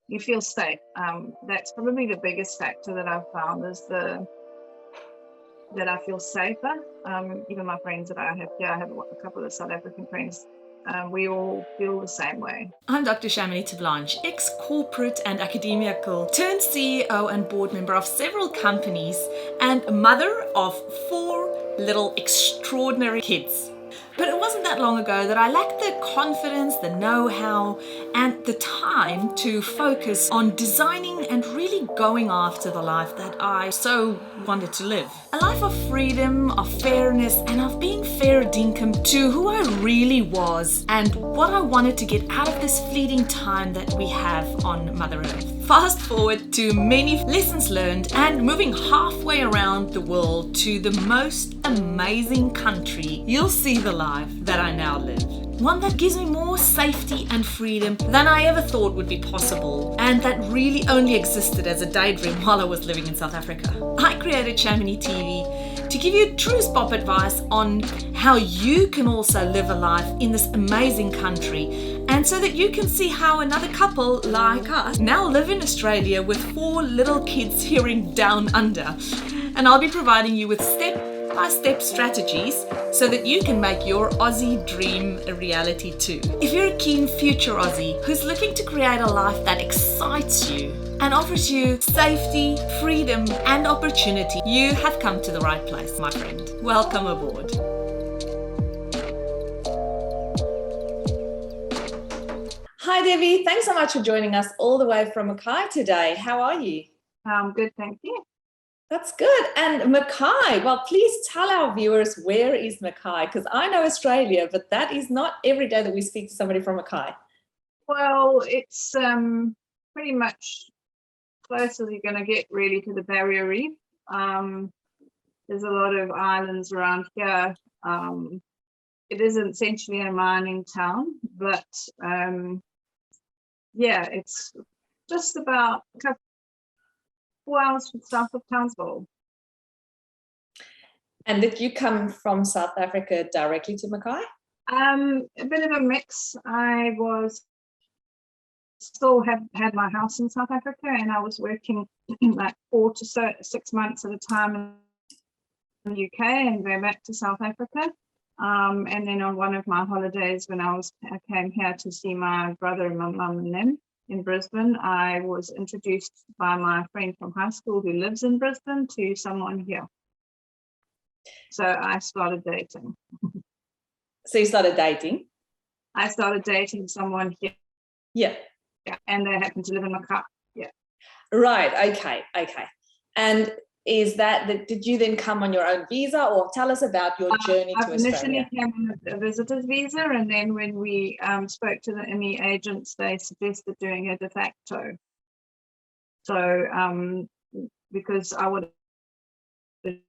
you feel safe. That's probably the biggest factor that I've found is that I feel safer. Even my friends that I have here, I have a couple of South African friends. We all feel the same way. I'm Dr. Shamini Blanche, ex-corporate and academia girl, turned CEO and board member of several companies and mother of 4 little extraordinary kids. But it wasn't that long ago that I lacked the confidence, the know-how, and the time to focus on designing and really going after the life that I so wanted to live. A life of freedom, of fairness, and of being fair dinkum to who I really was and what I wanted to get out of this fleeting time that we have on Mother Earth. Fast forward to many lessons learned and moving halfway around the world to the most amazing country, you'll see the life that I now live. One that gives me more safety and freedom than I ever thought would be possible, and that really only existed as a daydream while I was living in South Africa. I created Shamini TV to give you true spot advice on how you can also live a life in this amazing country, and so that you can see how another couple like us now live in Australia with 4 little kids here in Down Under. And I'll be providing you with step-by-step strategies so that you can make your Aussie dream a reality too. If you're a keen future Aussie who's looking to create a life that excites you and offers you safety, freedom, and opportunity, you have come to the right place, my friend. Welcome aboard. Hi, Debi. Thanks so much for joining us all the way from Mackay today. How are you? Good, thank you. That's good. And Mackay, well, please tell our viewers, where is Mackay? Because I know Australia, but that is not every day that we speak to somebody from Mackay. Well, it's pretty much close as you're going to get really to the Barrier Reef. There's a lot of islands around here. It is essentially a mining town, but yeah, it's just about a couple 4 hours south of Townsville. And did you come from South Africa directly to Mackay? A bit of a mix. I was still had my house in South Africa, and I was working like 4 to 6 months at a time in the UK and going back to South Africa. And then on one of my holidays when I came here to see my brother and my mum and them in Brisbane, I was introduced by my friend from high school who lives in Brisbane to someone here. So I started dating. So you started dating? I started dating someone here. Yeah. And they happen to live in Mackay. Yeah. Right. Okay. And did you then come on your own visa, or tell us about your journey to Australia? I initially came on a visitor's visa, and then when we spoke to the ME agents, they suggested doing a de facto. So because I would live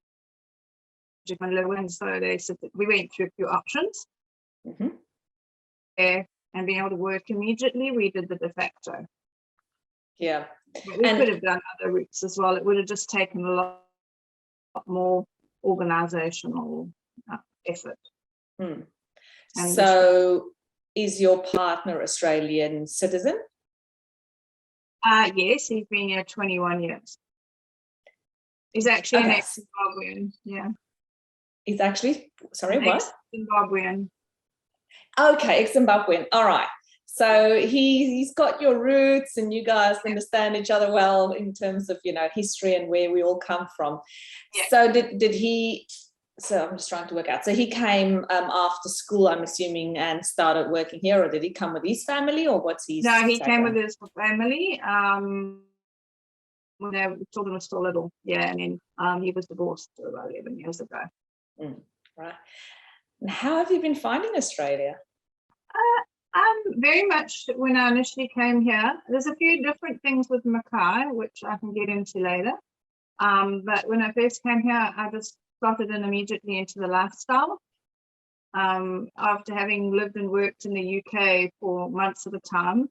in, so they said that we went through a few options. Mm-hmm. And being able to work immediately, we did the de facto. Yeah. But we could have done other routes as well. It would have just taken a lot more organizational effort. So is your partner Australian citizen? Yes, he's been here 21 years. He's actually an ex-Zimbabwean. Yeah. He's actually, sorry, what? Ex-Zimbabwean. Okay, ex-Zimbabwean. All right. So he's got your roots, and you guys understand each other well in terms of, history and where we all come from. Yeah. So did he? So I'm just trying to work out. So he came after school, I'm assuming, and started working here, or did he come with his family, or what's his? No, he came with his family. When their children were still little. Yeah, and then he was divorced about 11 years ago. Right. And how have you been finding Australia? Very much when I initially came here, there's a few different things with Mackay, which I can get into later. But when I first came here, I just slotted in immediately into the lifestyle. After having lived and worked in the UK for months at a time,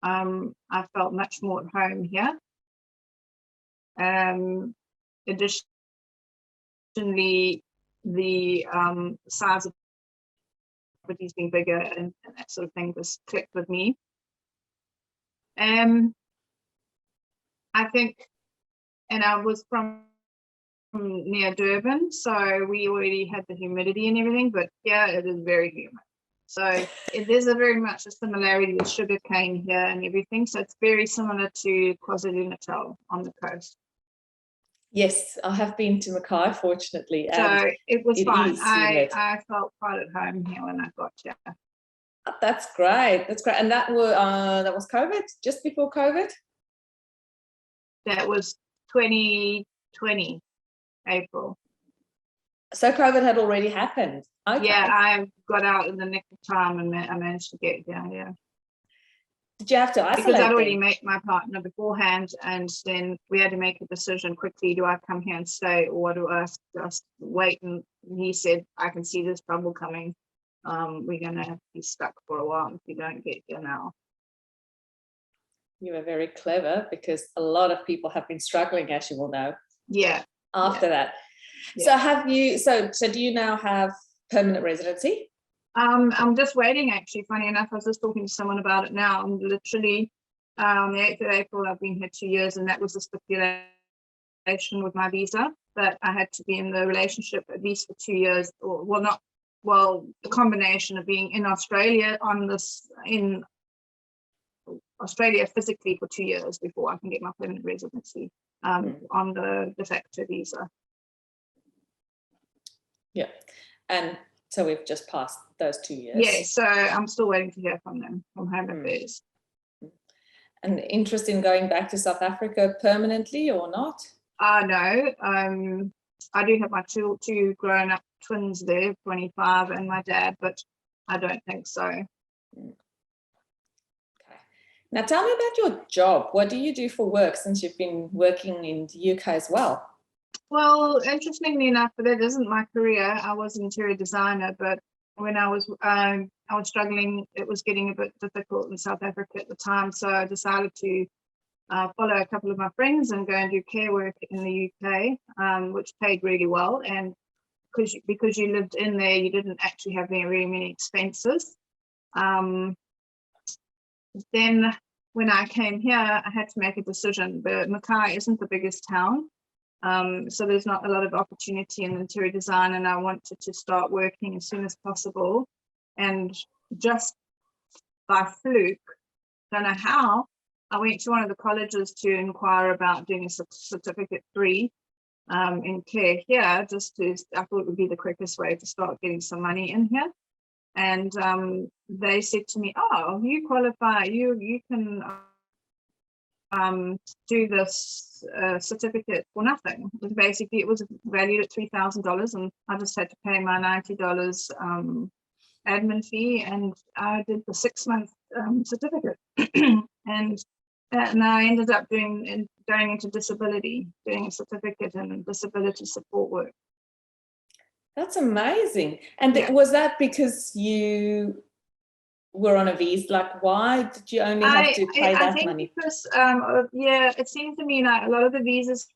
I felt much more at home here. Additionally, the size of properties being bigger and that sort of thing just clicked with me. I think, and I was from near Durban, so we already had the humidity and everything, but yeah, it is very humid. So there's a very much a similarity with sugar cane here and everything. So it's very similar to KwaZulu-Natal on the coast. Yes, I have been to Mackay, fortunately, and So it was it fine. is humid. I felt quite at home here when I got here. That's great. That's great. And that was COVID, just before COVID? That was 2020, April. So COVID had already happened. Okay. Yeah, I got out in the nick of time and I managed to get here, yeah. Did you have to isolate Because I'd already then? met my partner beforehand, and then we had to make a decision quickly. Do I come here and stay, or do I just wait? And he said, I can see this trouble coming. We're going to have to be stuck for a while if we don't get here now. You were very clever, because a lot of people have been struggling, as you will know. Yeah. After that. Yeah. So do you now have permanent residency? I'm just waiting, actually. Funny enough, I was just talking to someone about it now. I'm literally the 8th of April, I've been here 2 years, and that was the stipulation with my visa, that I had to be in the relationship at least for 2 years, or the combination of being in Australia in Australia physically for 2 years before I can get my permanent residency on the de facto visa. Yeah. And so we've just passed those 2 years. Yeah, so I'm still waiting to hear from them, from Home Affairs. And interest in going back to South Africa permanently or not? No. I do have my two grown-up twins there, 25, and my dad, but I don't think so. Okay. Now tell me about your job. What do you do for work, since you've been working in the UK as well? Well, interestingly enough, that isn't my career. I was an interior designer, but when I was struggling, it was getting a bit difficult in South Africa at the time, so I decided to follow a couple of my friends and go and do care work in the UK, which paid really well. And because you lived in there, you didn't actually have very many expenses. Then when I came here, I had to make a decision. But Mackay isn't the biggest town, so there's not a lot of opportunity in interior design, and I wanted to start working as soon as possible. And just by fluke, don't know how, I went to one of the colleges to inquire about doing a certificate 3 in care here, I thought it would be the quickest way to start getting some money in here. And they said to me, oh, you qualify, you can do this certificate for nothing. Basically, it was valued at $3,000, and I just had to pay my $90 admin fee, and I did the 6-month certificate. and I ended up going into disability, doing a certificate in disability support work. That's amazing. And Yeah. was that because you were on a visa? Like, why did you only have to pay that money? Because it seems to me like a lot of the visas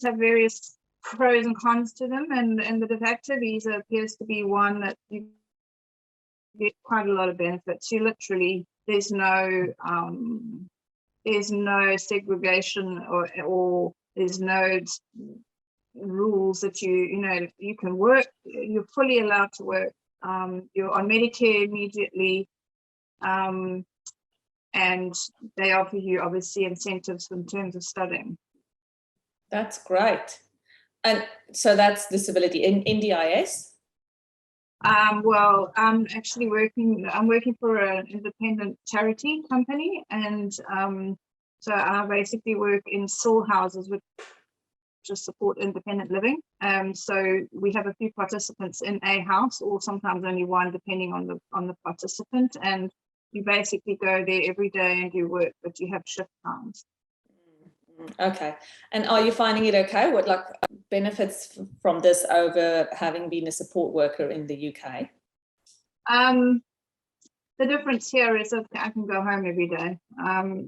have various pros and cons to them, and the de facto visa appears to be one that you get quite a lot of benefits. You literally, there's no segregation or there's no rules that you can work. You're fully allowed to work. You're on Medicare immediately, and they offer you obviously incentives in terms of studying. That's great. And so that's disability in DIS? Well, I'm working for an independent charity company, and so I basically work in soul houses, which just support independent living. So we have a few participants in a house, or sometimes only one, depending on the participant, and you basically go there every day and do work, but you have shift times. Okay. And are you finding it okay? What benefits from this over having been a support worker in the UK? The difference here is that I can go home every day,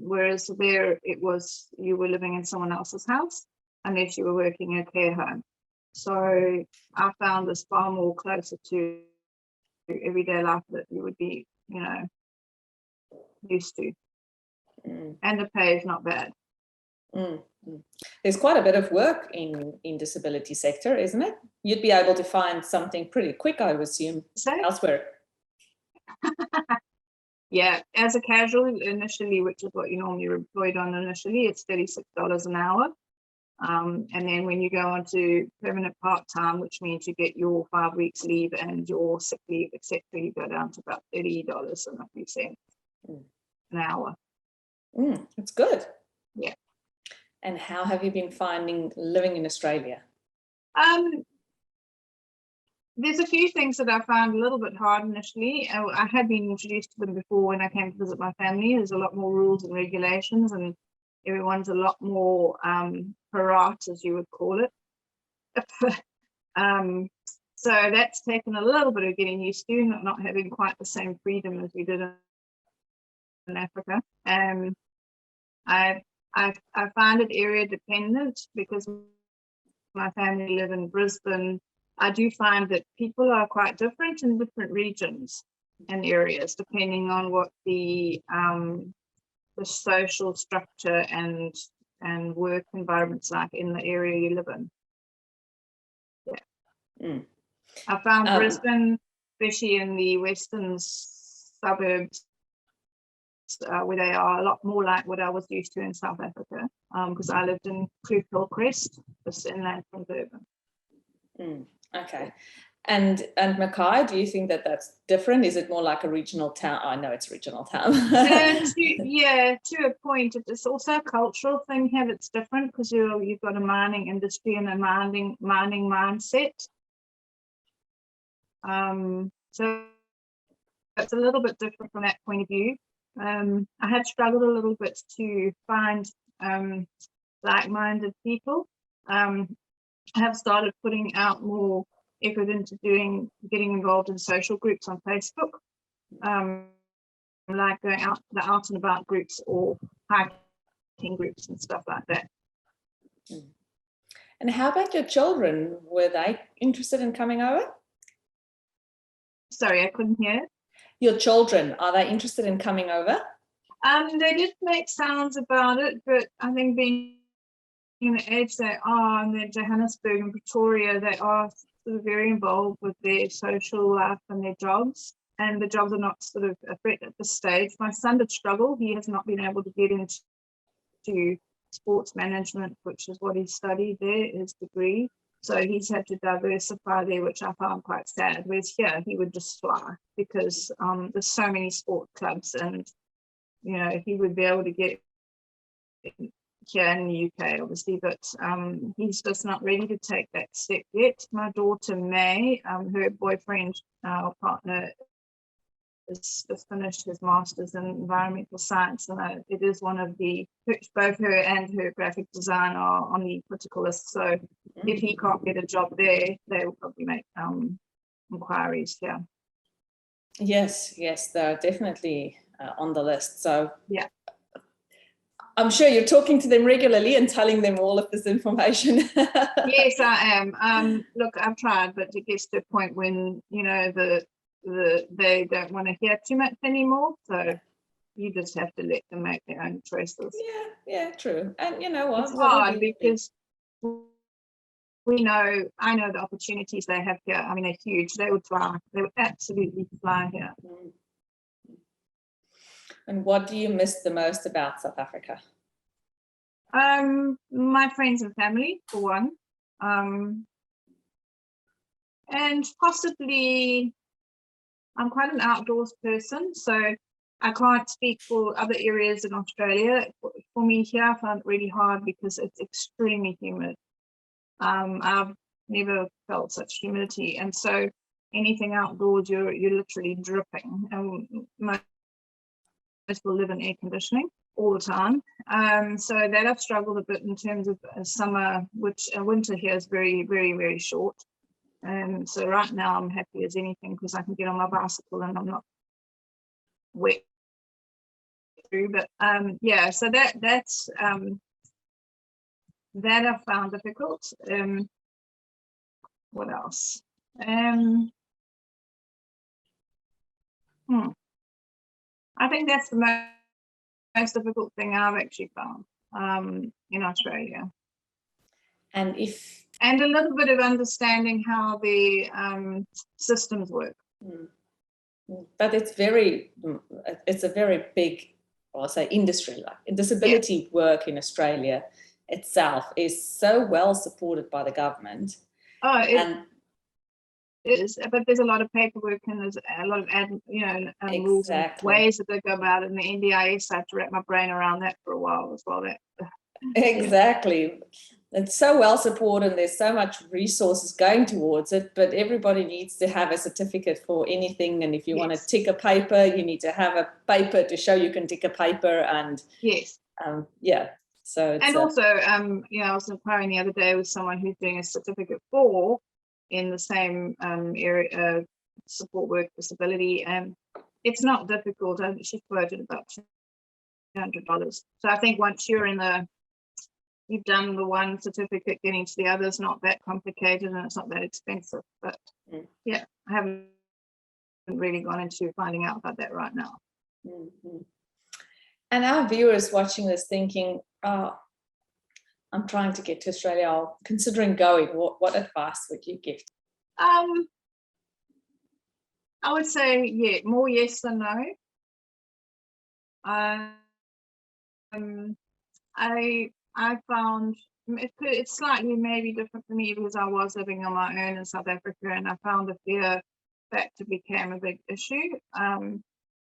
whereas there you were living in someone else's house unless you were working in a care home. So I found this far more closer to everyday life that you would be, used to. And the pay is not bad. Mm, mm. There's quite a bit of work in disability sector, isn't it? You'd be able to find something pretty quick, I would assume, So, elsewhere. yeah, as a casual initially, which is what you normally are employed on initially, it's $36 an hour. And then when you go on to permanent part-time, which means you get your 5 weeks leave and your sick leave, etc., you go down to about $30 and a few cents an hour. It's good. Yeah. And how have you been finding living in Australia? There's a few things that I found a little bit hard initially. I had been introduced to them before when I came to visit my family. There's a lot more rules and regulations, and everyone's a lot more parat, as you would call it. So that's taken a little bit of getting used to, not having quite the same freedom as we did in Africa. I find it area dependent because my family live in Brisbane. I do find that people are quite different in different regions and areas, depending on what the social structure and work environments like in the area you live in. Yeah. I found Brisbane, especially in the western suburbs, where they are a lot more like what I was used to in South Africa, because I lived in Hillcrest, just inland from Durban. Okay. And Mackay, do you think that that's different? Is it more like a regional town? I know it's a regional town. To a point. It's also a cultural thing here that's different because you've got a mining industry and a mining mindset. So it's a little bit different from that point of view. I had struggled a little bit to find like-minded people. I have started putting out more effort into getting involved in social groups on Facebook, like going out the out and about groups or hiking groups and stuff like that. And how about your children? Were they interested in coming over? Sorry, I couldn't hear. Your children, are they interested in coming over? They did make sounds about it, but I think being in the age they are, and in Johannesburg and Pretoria, they are sort of very involved with their social life and their jobs, and the jobs are not sort of a threat at this stage. My son did struggle. He has not been able to get into sports management, which is what he studied there, his degree. So he's had to diversify there, which I found quite sad. Whereas here, he would just fly because there's so many sport clubs, and he would be able to get here in the UK, obviously, but he's just not ready to take that step yet. My daughter May, her boyfriend, our partner, has just finished his master's in environmental science, and it is one of both her and her graphic design are on the critical list. So if he can't get a job there, they will probably make inquiries here. Yes, they're definitely on the list. So yeah. I'm sure you're talking to them regularly and telling them all of this information. Yes, I am. Look, I've tried, but it gets to a point when, they don't want to hear too much anymore. So you just have to let them make their own choices. Yeah, true. And you know what? It's hard because I know the opportunities they have here. I mean, they're huge. They would fly. They would absolutely fly here. And what do you miss the most about South Africa? My friends and family, for one. And possibly, I'm quite an outdoors person, so I can't speak for other areas in Australia. For me here, I found it really hard because it's extremely humid. I've never felt such humidity, and so anything outdoors, you're literally dripping. Most people live in air conditioning all the time, so that I've struggled a bit in terms of summer, which winter here is very, very, very short. So right now I'm happy as anything because I can get on my bicycle and I'm not wet through. But so that's that I found difficult. What else? I think that's the most difficult thing I've actually found. in Australia. And a little bit of understanding how the systems work. But it's a very big, I'll say, industry. Like disability work in Australia itself is so well supported by the government. It is, but there's a lot of paperwork and there's a lot of rules and ways that they go about it. And the NDIS, I had to wrap my brain around that for a while as well. Exactly. It's so well supported and there's so much resources going towards it, but everybody needs to have a certificate for anything. And if you want to tick a paper, you need to have a paper to show you can tick a paper. And so it's, and also I was inquiring the other day with someone who's doing a certificate 4 in the same area, support work disability, and it's not difficult. She quoted about $200. So I think once you've done the one certificate, getting to the other is not that complicated and it's not that expensive. But I haven't really gone into finding out about that right now. Mm-hmm. And our viewers watching this thinking, I'm trying to get to Australia, I'm considering going. What advice would you give? I would say, more yes than no. I found it's slightly maybe different for me because I was living on my own in South Africa, and I found the fear factor became a big issue. I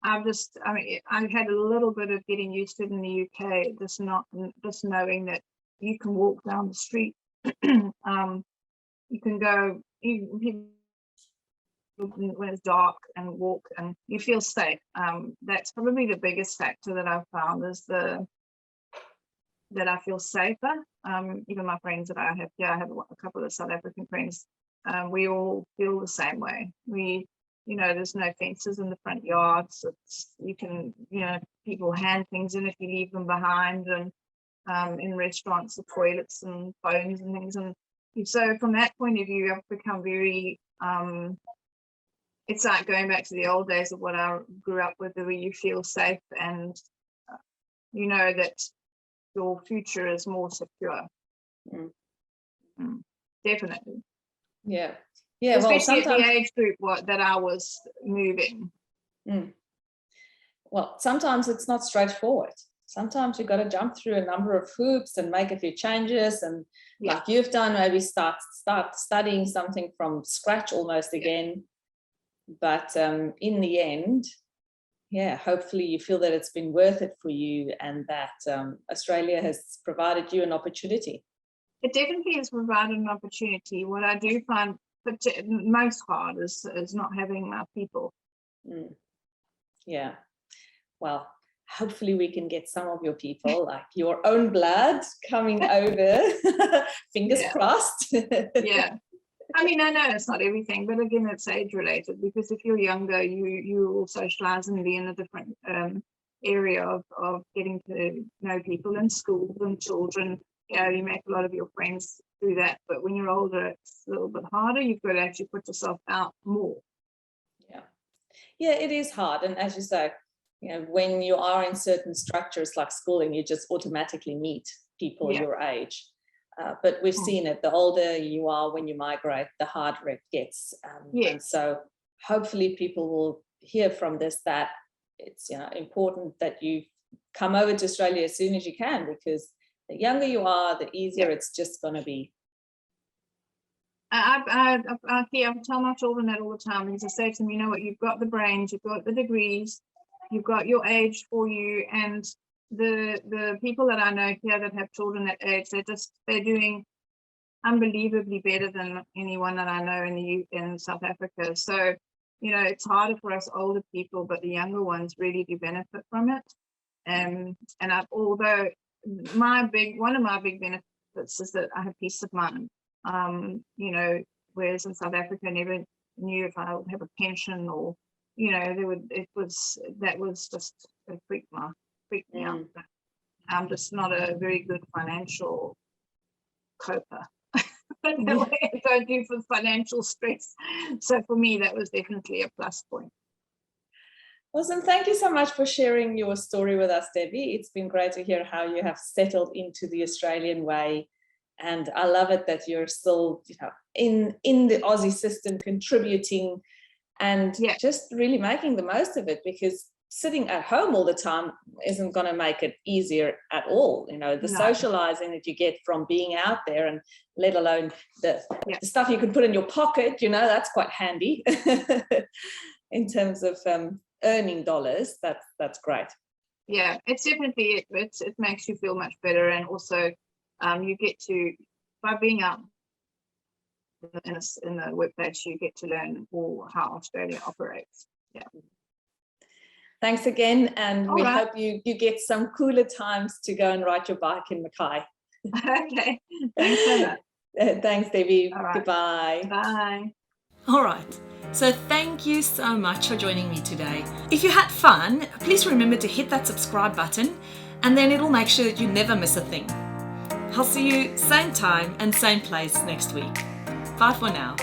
had a little bit of getting used to it in the UK, just knowing that you can walk down the street, you can go even when it's dark and walk, and you feel safe. That's probably the biggest factor that I've found is that I feel safer. Even my friends that I have here, I have a couple of South African friends, we all feel the same way. There's no fences in the front yards. You can, people hand things in if you leave them behind, and in restaurants, the toilets and phones and things. And so from that point of view, I've become very, it's like going back to the old days of what I grew up with, where you feel safe and you know that your future is more secure. Definitely. Yeah. Especially at the age group that I was moving. Well, sometimes it's not straightforward. Sometimes you've got to jump through a number of hoops and make a few changes, and like you've done, maybe start studying something from scratch almost again. But in the end, hopefully you feel that it's been worth it for you, and that Australia has provided you an opportunity. It definitely has provided an opportunity. What I do find most hard is not having enough people. Yeah. Well, hopefully we can get some of your people, like your own blood, coming over. Fingers crossed. Yeah. I mean, I know it's not everything, but again, it's age related, because if you're younger, you will socialize and be in a different area of getting to know people in schools and children. You make a lot of your friends through that, but when you're older, it's a little bit harder. You've got to actually put yourself out more. Yeah, it is hard. And as you say, when you are in certain structures like schooling, you just automatically meet people your age. But we've seen it, the older you are when you migrate, the harder it gets. And so hopefully people will hear from this that it's important that you come over to Australia as soon as you can, because the younger you are, the easier it's just going to be. I tell my children that all the time, because I say to them, you've got the brains, you've got the degrees, you've got your age for you, and the people that I know here that have children that age, they're doing unbelievably better than anyone that I know in South Africa. So it's harder for us older people, but the younger ones really do benefit from it. Although one of my big benefits is that I have peace of mind. Whereas in South Africa, I never knew if I would have a pension or that was just a freak me out. I'm just not a very good financial coper. I don't do for financial stress. So for me, that was definitely a plus point. Awesome. Thank you so much for sharing your story with us, Debbie. It's been great to hear how you have settled into the Australian way. And I love it that you're still, in the Aussie system, contributing and just really making the most of it, because sitting at home all the time isn't going to make it easier at all. The socializing that you get from being out there, and let alone the stuff you can put in your pocket, that's quite handy in terms of earning dollars. That's great. Yeah, it's definitely it makes you feel much better, and also you get to, by being out in the workplace, you get to learn all how Australia operates. Yeah. Thanks again, and All we right. hope you get some cooler times to go and ride your bike in Mackay. Okay, thanks so much. Thanks, Debbie. All right. Goodbye. Bye. All right. So thank you so much for joining me today. If you had fun, please remember to hit that subscribe button, and then it'll make sure that you never miss a thing. I'll see you same time and same place next week. Bye for now.